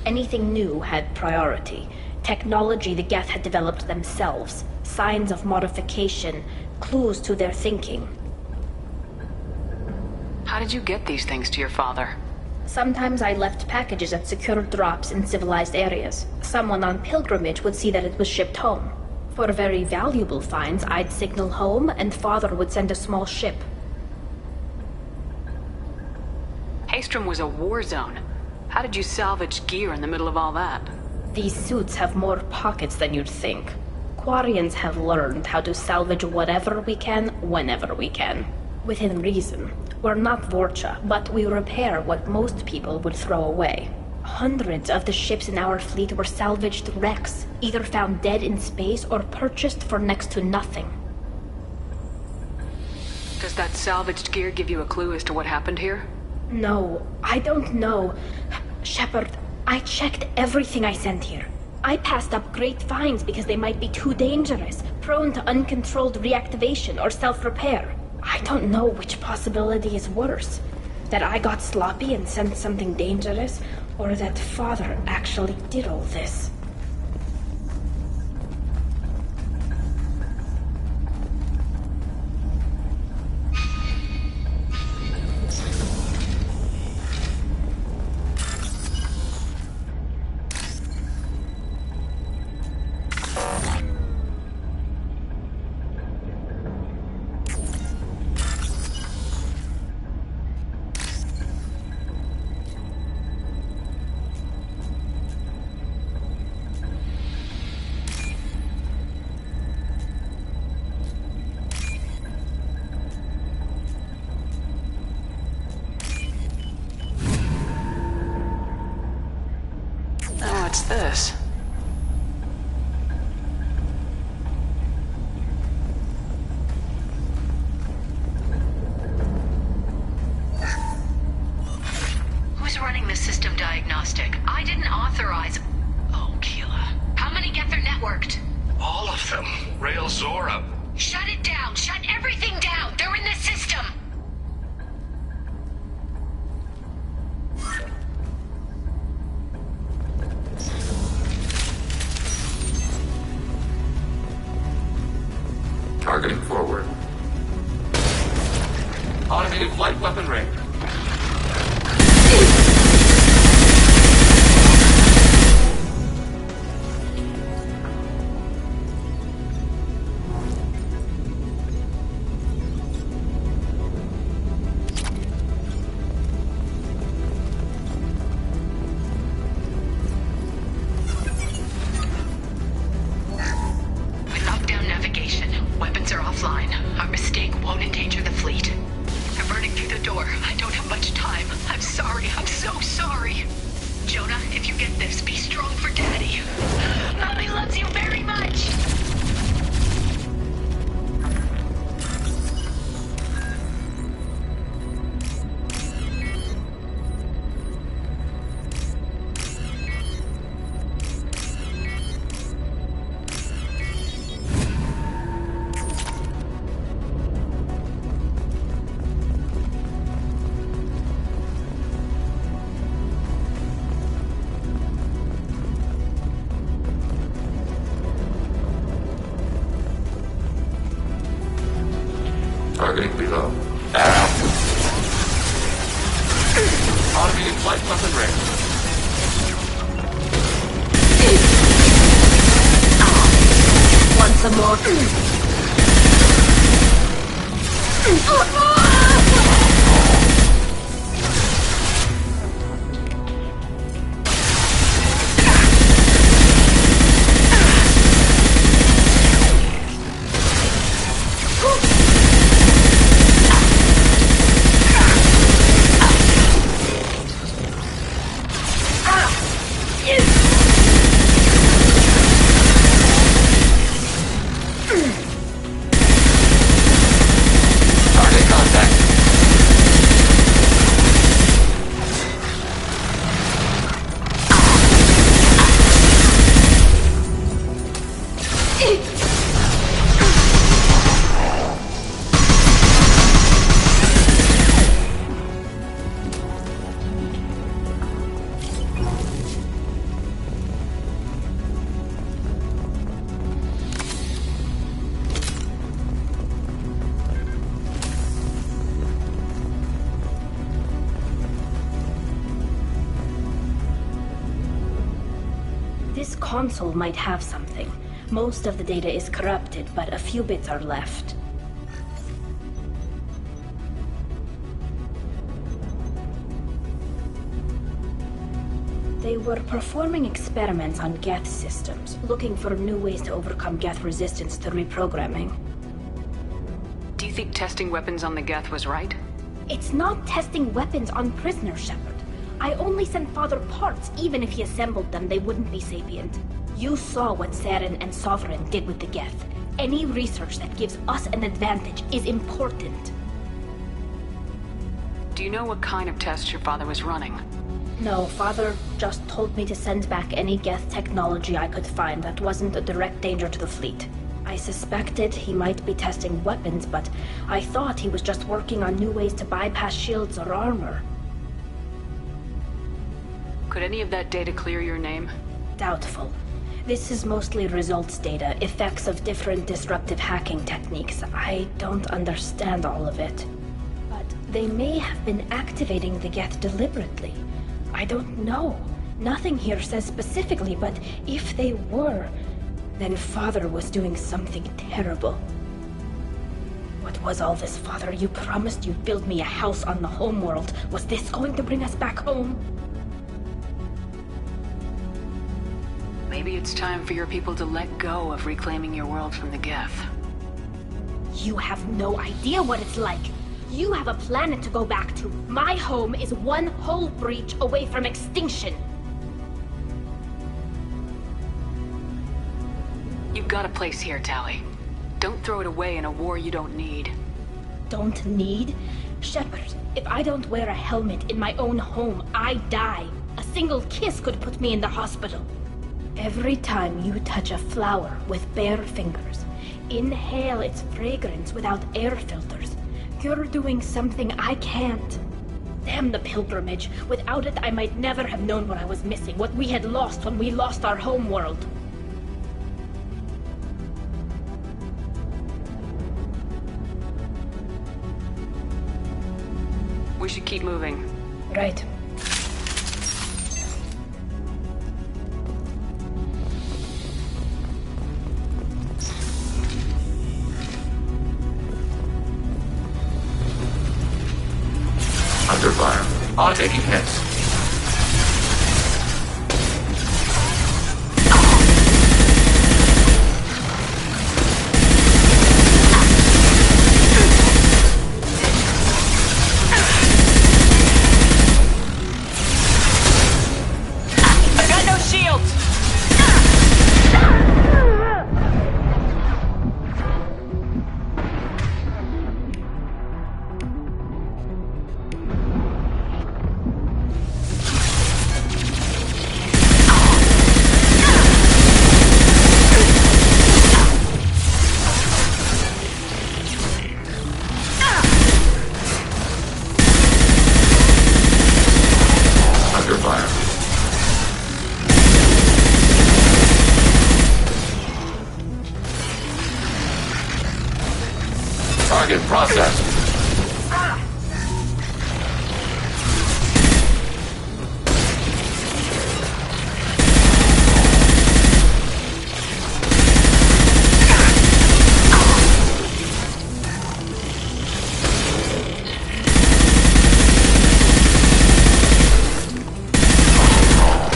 Anything new had priority. Technology the Geth had developed themselves, signs of modification, clues to their thinking. How did you get these things to your father? Sometimes I left packages at secure drops in civilized areas. Someone on pilgrimage would see that it was shipped home. For very valuable finds, I'd signal home, and Father would send a small ship. Haystrom was a war zone. How did you salvage gear in the middle of all that? These suits have more pockets than you'd think. Quarians have learned how to salvage whatever we can, whenever we can. Within reason. We're not Vorcha, but we repair what most people would throw away. Hundreds of the ships in our fleet were salvaged wrecks, either found dead in space or purchased for next to nothing. Does that salvaged gear give you a clue as to what happened here? No, I don't know. Shepard, I checked everything I sent here. I passed up great finds because they might be too dangerous, prone to uncontrolled reactivation or self-repair. I don't know which possibility is worse. That I got sloppy and sent something dangerous, or that Father actually did all this. What's this? Who's running the system diagnostic? I didn't authorize... Oh, Keela. How many Geth are networked? All of them. Rail Zora. Shut it down! Shut everything down! They're in the system! Targeting forward. Automated flight weapon range. We locked down navigation. Weapons are offline. Our mistake won't endanger the fleet. I'm running through the door. I don't have much time. I'm sorry. I'm so sorry. Jonah, if you get this, be strong for Daddy. Mommy loves you very much. Targeting below. Automated flight weapon range. Want some more? console might have something. Most of the data is corrupted, but a few bits are left. They were performing experiments on Geth systems, looking for new ways to overcome Geth resistance to reprogramming. Do you think testing weapons on the Geth was right? It's not testing weapons on prisoners, Shepard. I only sent Father parts. Even if he assembled them, they wouldn't be sapient. You saw what Saren and Sovereign did with the Geth. Any research that gives us an advantage is important. Do you know what kind of tests your father was running? No, Father just told me to send back any Geth technology I could find that wasn't a direct danger to the fleet. I suspected he might be testing weapons, but I thought he was just working on new ways to bypass shields or armor. Could any of that data clear your name? Doubtful. This is mostly results data, effects of different disruptive hacking techniques. I don't understand all of it. But they may have been activating the Geth deliberately. I don't know. Nothing here says specifically, but if they were, then Father was doing something terrible. What was all this, Father? You promised you'd build me a house on the homeworld. Was this going to bring us back home? Maybe it's time for your people to let go of reclaiming your world from the Geth. You have no idea what it's like. You have a planet to go back to. My home is one hull breach away from extinction. You've got a place here, Tali. Don't throw it away in a war you don't need. Don't need? Shepard, if I don't wear a helmet in my own home, I die. A single kiss could put me in the hospital. Every time you touch a flower with bare fingers, inhale its fragrance without air filters, you're doing something I can't. Damn the pilgrimage. Without it, I might never have known what I was missing, what we had lost when we lost our home world. We should keep moving. Right. Under fire. All taking hits. I've got no shields! Target processed.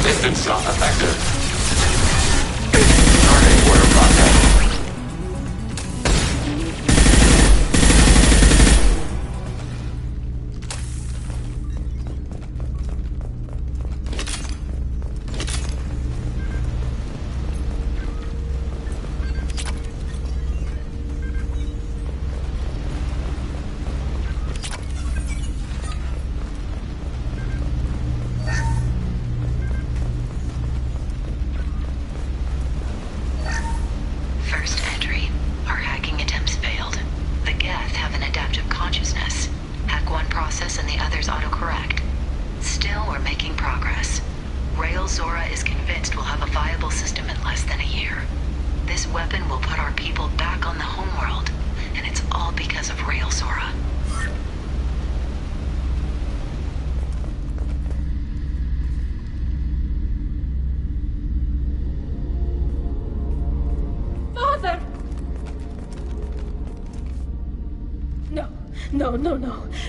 Distance shot effective. Target order processed. No.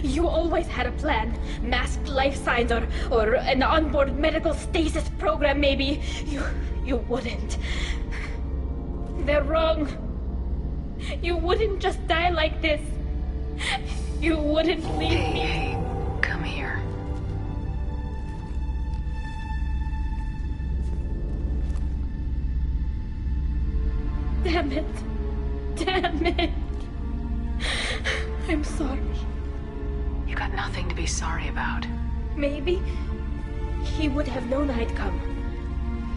You always had a plan. Masked life signs or an onboard medical stasis program, maybe. You wouldn't. They're wrong. You wouldn't just die like this. You wouldn't leave me. Hey, come here. Damn it. I'm sorry. You got nothing to be sorry about. Maybe he would have known I'd come.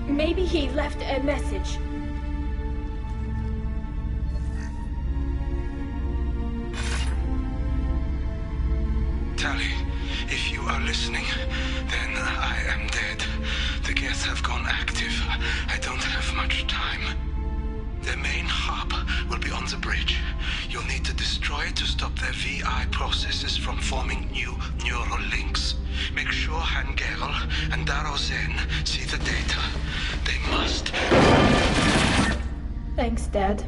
Maybe he left a message. Tali, if you are listening, then I am dead. The Geth have gone active. I don't have much time. The main hub will be on the bridge. You'll need to destroy it to stop their VI processes from forming new neural links. Make sure Han-Gerel and Daro Zen see the data. They must. Thanks, Dad.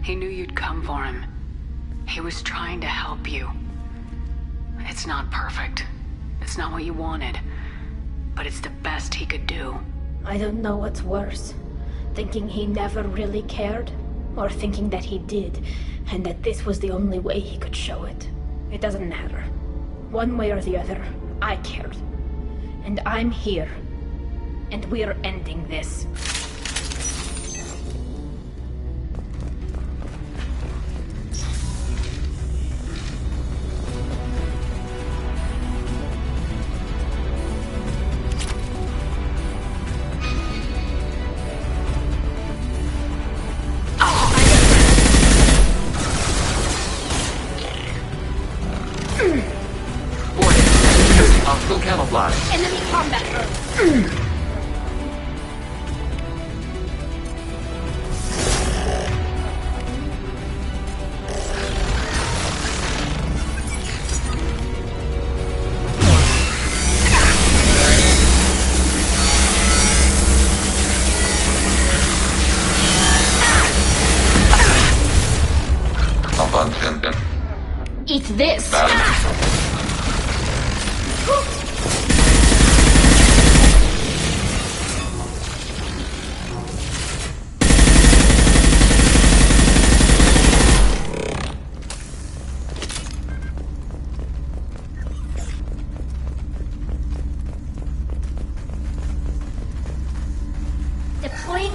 He knew you'd come for him. He was trying to help you. It's not perfect. It's not what you wanted. But it's the best he could do. I don't know what's worse. Thinking he never really cared, or thinking that he did, and that this was the only way he could show it. It doesn't matter. One way or the other, I cared. And I'm here. And we're ending this. Hostile camouflage. Enemy combat earth. Eat this. Deploying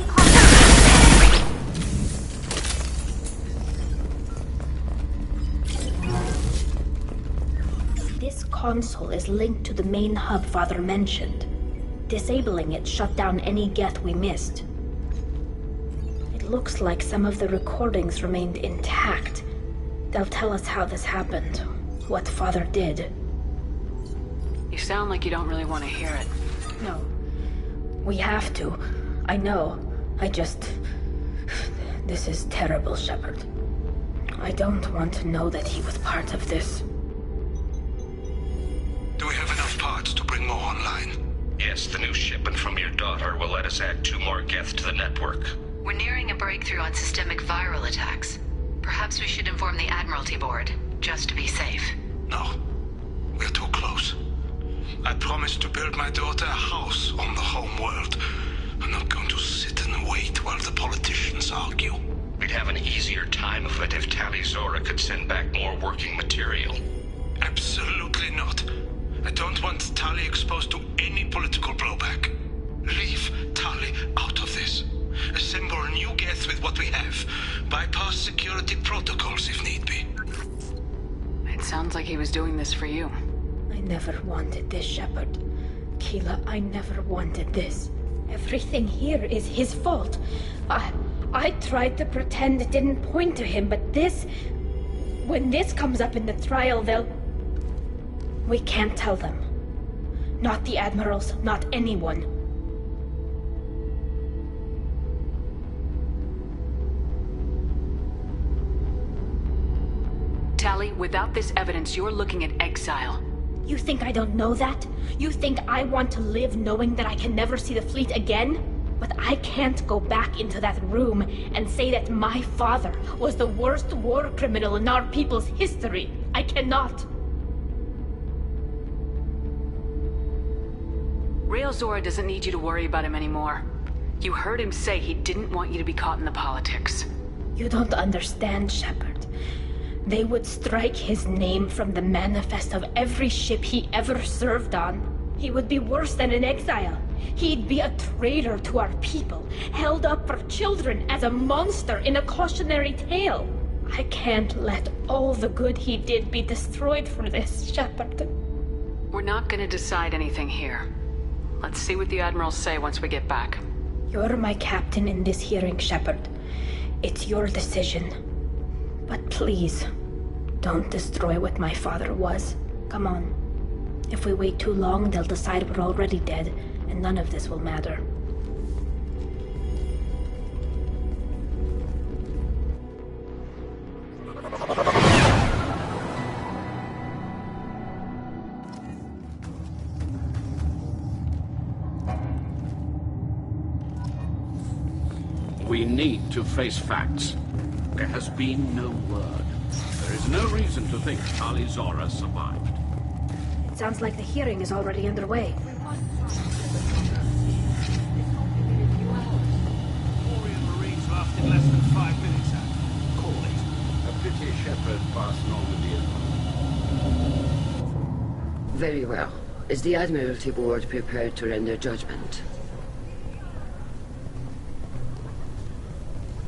This console is linked to the main hub Father mentioned. Disabling it shut down any Geth we missed. It looks like some of the recordings remained intact. They'll tell us how this happened, what Father did. You sound like you don't really want to hear it. No. We have to. I know. This is terrible, Shepard. I don't want to know that he was part of this. Do we have enough parts to bring more online? Yes, the new shipment from your daughter will let us add 2 more Geth to the network. We're nearing a breakthrough on systemic viral attacks. Perhaps we should inform the Admiralty Board, just to be safe. No. We're too close. I promised to build my daughter a house on the home world. I'm not going to sit and wait while the politicians argue. We'd have an easier time of it if Tali Zora could send back more working material. Absolutely not. I don't want Tali exposed to any political blowback. Leave Tali out of this. Assemble new Geth with what we have. Bypass security protocols if need be. It sounds like he was doing this for you. I never wanted this, Shepard. Keela, I never wanted this. Everything here is his fault. I tried to pretend it didn't point to him, but this... When this comes up in the trial, they'll... We can't tell them. Not the admirals, not anyone. Tali, without this evidence, you're looking at exile. You think I don't know that? You think I want to live knowing that I can never see the fleet again? But I can't go back into that room and say that my father was the worst war criminal in our people's history. I cannot. Rael Zora doesn't need you to worry about him anymore. You heard him say he didn't want you to be caught in the politics. You don't understand, Shepard. They would strike his name from the manifest of every ship he ever served on. He would be worse than an exile. He'd be a traitor to our people, held up for children as a monster in a cautionary tale. I can't let all the good he did be destroyed for this, Shepard. We're not gonna decide anything here. Let's see what the Admirals say once we get back. You're my captain in this hearing, Shepard. It's your decision. But please, don't destroy what my father was. Come on. If we wait too long, they'll decide we're already dead, and none of this will matter. We need to face facts. There has been no word. There is no reason to think Tali Zora survived. It sounds like the hearing is already underway. Marines lasted less than 5 minutes. Call it. A pity Shepard passed Normandy as well. Very well. Is the Admiralty Board prepared to render judgment?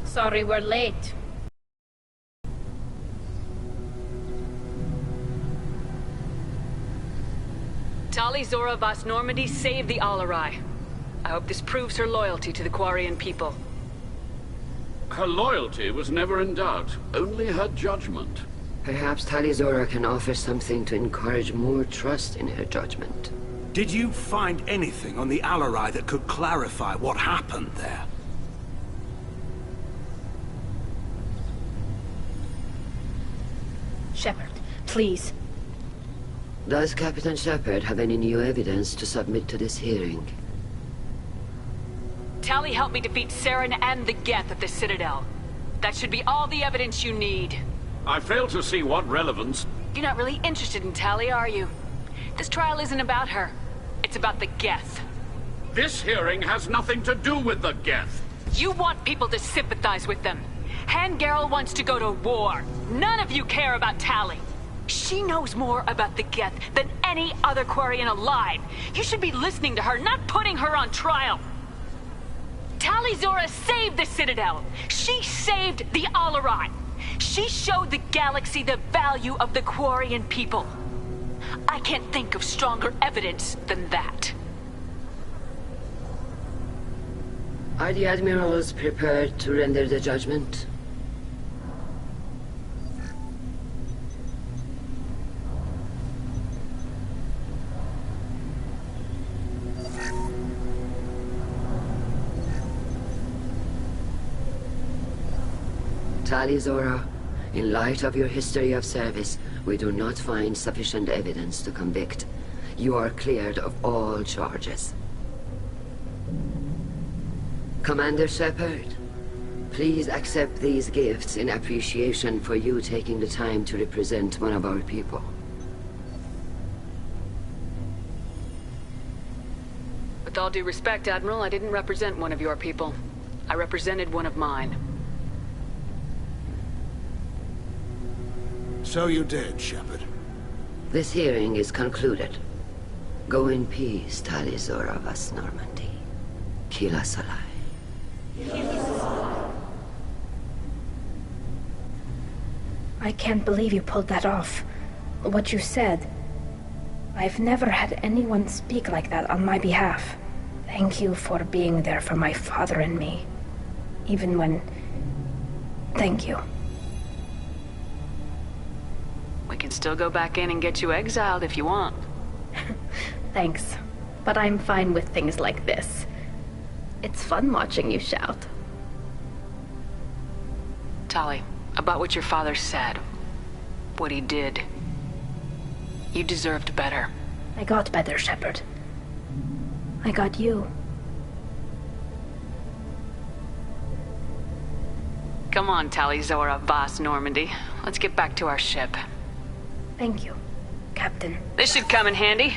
Sorry we're late. Tali Zora Vas Normandy saved the Alarai. I hope this proves her loyalty to the Quarian people. Her loyalty was never in doubt, only her judgment. Perhaps Tali Zora can offer something to encourage more trust in her judgment. Did you find anything on the Alarai that could clarify what happened there? Shepard, please. Does Captain Shepard have any new evidence to submit to this hearing? Tali helped me defeat Saren and the Geth at the Citadel. That should be all the evidence you need. I fail to see what relevance... You're not really interested in Tali, are you? This trial isn't about her. It's about the Geth. This hearing has nothing to do with the Geth. You want people to sympathize with them. Hangarel wants to go to war. None of you care about Tali. She knows more about the Geth than any other Quarian alive. You should be listening to her, not putting her on trial. Tali Zora saved the Citadel. She saved the Alarai. She showed the galaxy the value of the Quarian people. I can't think of stronger evidence than that. Are the Admirals prepared to render the judgment? Tali Zora, in light of your history of service, we do not find sufficient evidence to convict. You are cleared of all charges. Commander Shepard, please accept these gifts in appreciation for you taking the time to represent one of our people. With all due respect, Admiral, I didn't represent one of your people. I represented one of mine. So you did, Shepard. This hearing is concluded. Go in peace, Tali Zora Vas Normandy. Kila Salai. I can't believe you pulled that off. What you said. I've never had anyone speak like that on my behalf. Thank you for being there for my father and me. Even when... Thank you. We can still go back in and get you exiled if you want. Thanks. But I'm fine with things like this. It's fun watching you shout. Tali, about what your father said. What he did. You deserved better. I got better, Shepard. I got you. Come on, Tali, Zora, Voss, Normandy. Let's get back to our ship. Thank you, Captain. This should come in handy.